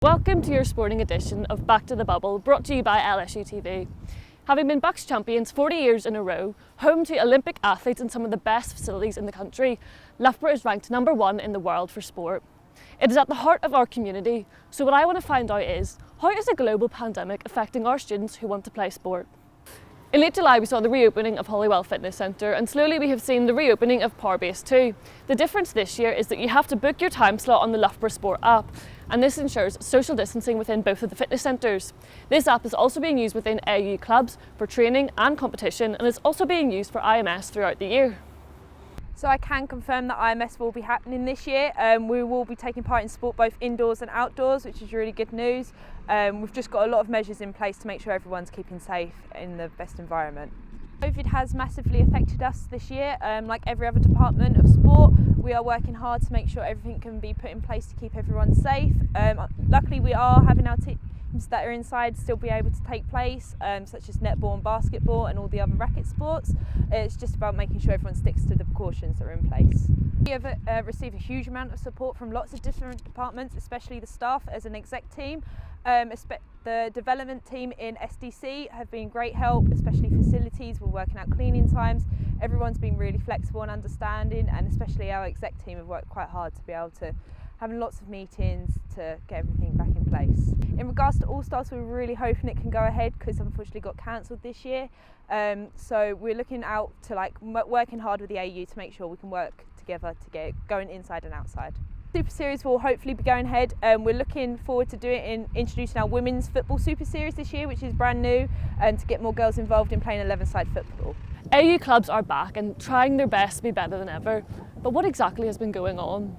Welcome to your sporting edition of Back to the Bubble, brought to you by LSUTV. Having been Bucks champions 40 years in a row, home to Olympic athletes and some of the best facilities in the country, Loughborough is ranked #1 in the world for sport. It is at the heart of our community, so what I want to find out is, how is a global pandemic affecting our students who want to play sport? In late July we saw the reopening of Holywell Fitness Centre, and slowly we have seen the reopening of Powerbase too. The difference this year is that you have to book your time slot on the Loughborough Sport app, and this ensures social distancing within both of the fitness centres. This app is also being used within AU clubs for training and competition, and is also being used for IMS throughout the year. So I can confirm that IMS will be happening this year. We will be taking part in sport both indoors and outdoors, which is really good news. We've just got a lot of measures in place to make sure everyone's keeping safe in the best environment. COVID has massively affected us this year. Like every other department of sport, we are working hard to make sure everything can be put in place to keep everyone safe. Luckily we are having our teams that are inside still be able to take place, such as netball and basketball and all the other racket sports. It's just about making sure everyone sticks to the precautions that are in place. We have received a huge amount of support from lots of different departments, especially the staff as an exec team. The development team in SDC have been great help, especially facilities. We're working out cleaning times. Everyone's been really flexible and understanding, and especially our exec team have worked quite hard to be able to having lots of meetings to get everything back in place. In regards to All Stars, we're really hoping it can go ahead because unfortunately got cancelled this year. So we're looking out to working hard with the AU to make sure we can work together to get it going inside and outside. Super Series will hopefully be going ahead. We're looking forward to introducing our women's football Super Series this year, which is brand new, and to get more girls involved in playing 11-side football. AU clubs are back and trying their best to be better than ever, but what exactly has been going on?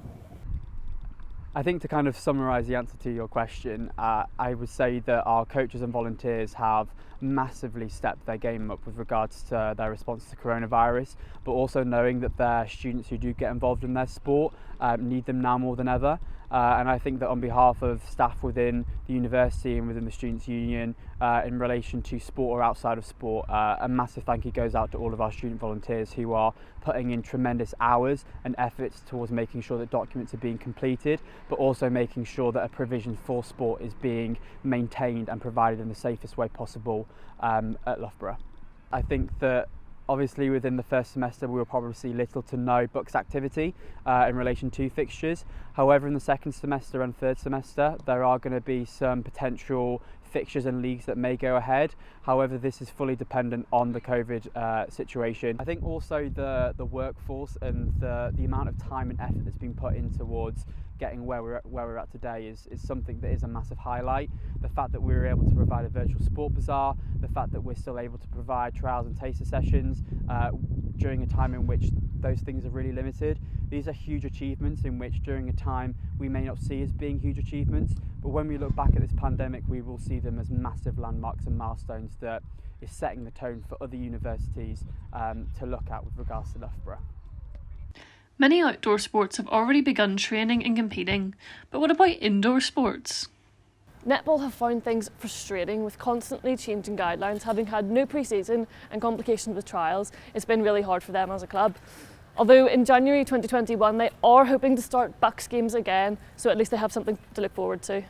I think to kind of summarise the answer to your question, I would say that our coaches and volunteers have massively stepped their game up with regards to their response to coronavirus, but also knowing that their students who do get involved in their sport need them now more than ever. And I think that on behalf of staff within the university and within the Students' Union, in relation to sport or outside of sport, a massive thank you goes out to all of our student volunteers who are putting in tremendous hours and efforts towards making sure that documents are being completed, but also making sure that a provision for sport is being maintained and provided in the safest way possible at Loughborough. I think that obviously within the first semester we will probably see little to no Bucks activity in relation to fixtures. However, in the second semester and third semester there are going to be some potential fixtures and leagues that may go ahead. However, this is fully dependent on the COVID situation. I think also the workforce and the amount of time and effort that's been put in towards getting where we're at today is something that is a massive highlight. The fact that we were able to provide a virtual sport bazaar, the fact that we're still able to provide trials and taster sessions during a time in which those things are really limited. These are huge achievements in which during a time we may not see as being huge achievements, but when we look back at this pandemic we will see them as massive landmarks and milestones that is setting the tone for other universities to look at with regards to Loughborough. Many outdoor sports have already begun training and competing, but what about indoor sports? Netball have found things frustrating with constantly changing guidelines. Having had no pre-season and complications with trials, it's been really hard for them as a club. Although in January 2021 they are hoping to start Bucks games again, so at least they have something to look forward to.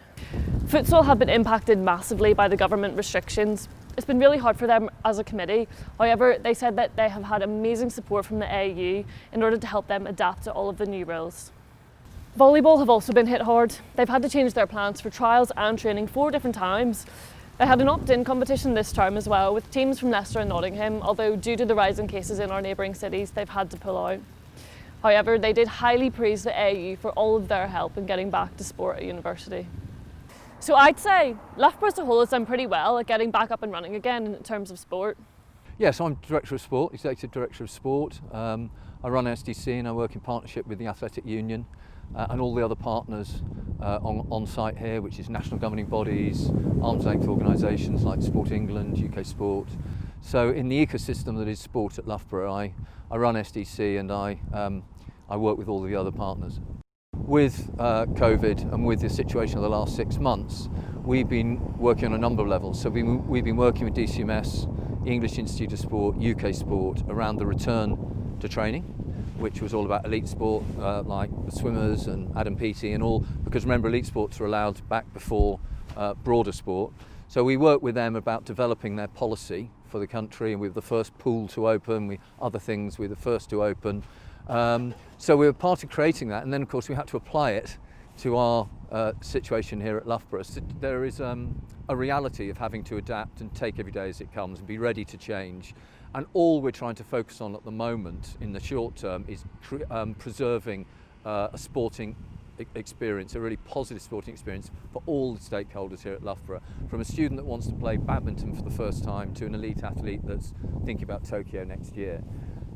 Futsal have been impacted massively by the government restrictions. It's been really hard for them as a committee. However, they said that they have had amazing support from the AU in order to help them adapt to all of the new rules. Volleyball have also been hit hard. They've had to change their plans for trials and training 4 different times. They had an opt-in competition this term as well, with teams from Leicester and Nottingham, although due to the rise in cases in our neighbouring cities, they've had to pull out. However, they did highly praise the AU for all of their help in getting back to sport at university. So I'd say Loughborough as a whole has done pretty well at getting back up and running again in terms of sport. Yes, I'm Director of Sport, Executive Director of Sport. I run SDC and I work in partnership with the Athletic Union and all the other partners on site here, which is national governing bodies, arm's length organisations like Sport England, UK Sport. So in the ecosystem that is sport at Loughborough, I run SDC and I work with all the other partners. With COVID and with the situation of the last 6 months, we've been working on a number of levels. So we've been working with DCMS, English Institute of Sport, UK Sport, around the return to training. which was all about elite sport, like the swimmers and Adam Peaty and all, because remember, elite sports were allowed back before broader sport. So we worked with them about developing their policy for the country, and we were the first pool to open, other things we were the first to open. So we were part of creating that, and then of course we had to apply it to our situation here at Loughborough. So there is a reality of having to adapt and take every day as it comes and be ready to change. And all we're trying to focus on at the moment in the short term is preserving a sporting experience, a really positive sporting experience for all the stakeholders here at Loughborough, from a student that wants to play badminton for the first time to an elite athlete that's thinking about Tokyo next year.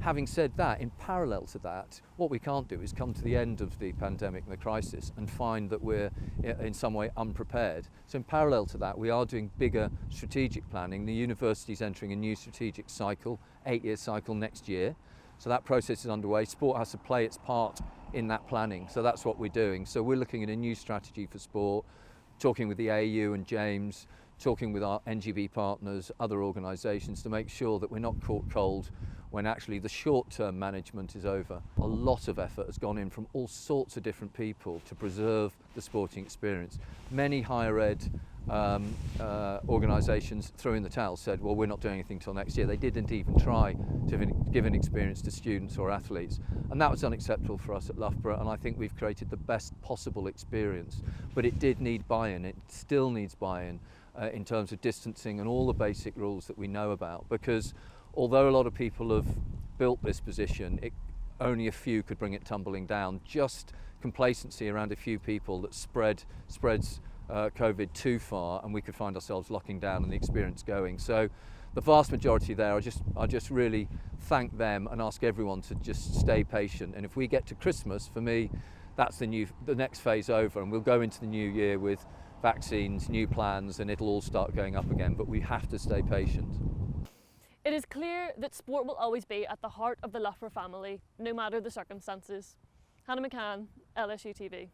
Having said that, in parallel to that, what we can't do is come to the end of the pandemic and the crisis and find that we're in some way unprepared. So in parallel to that, we are doing bigger strategic planning. The university's entering a new strategic cycle, 8-year cycle next year. So that process is underway. Sport has to play its part in that planning. So that's what we're doing. So we're looking at a new strategy for sport, talking with the AU and James, talking with our NGB partners, other organisations, to make sure that we're not caught cold when actually the short-term management is over. A lot of effort has gone in from all sorts of different people to preserve the sporting experience. Many higher ed organisations threw in the towel, said, well, we're not doing anything till next year. They didn't even try to give an experience to students or athletes. And that was unacceptable for us at Loughborough, and I think we've created the best possible experience. But it did need buy-in, it still needs buy-in in terms of distancing and all the basic rules that we know about, because although a lot of people have built this position, only a few could bring it tumbling down. Just complacency around a few people that spreads COVID too far, and we could find ourselves locking down and the experience going. So the vast majority there, I just really thank them and ask everyone to just stay patient. And if we get to Christmas, for me, that's the next phase over, and we'll go into the new year with vaccines, new plans, and it'll all start going up again. But we have to stay patient. It is clear that sport will always be at the heart of the Loughborough family, no matter the circumstances. Hannah McCann, LSUTV.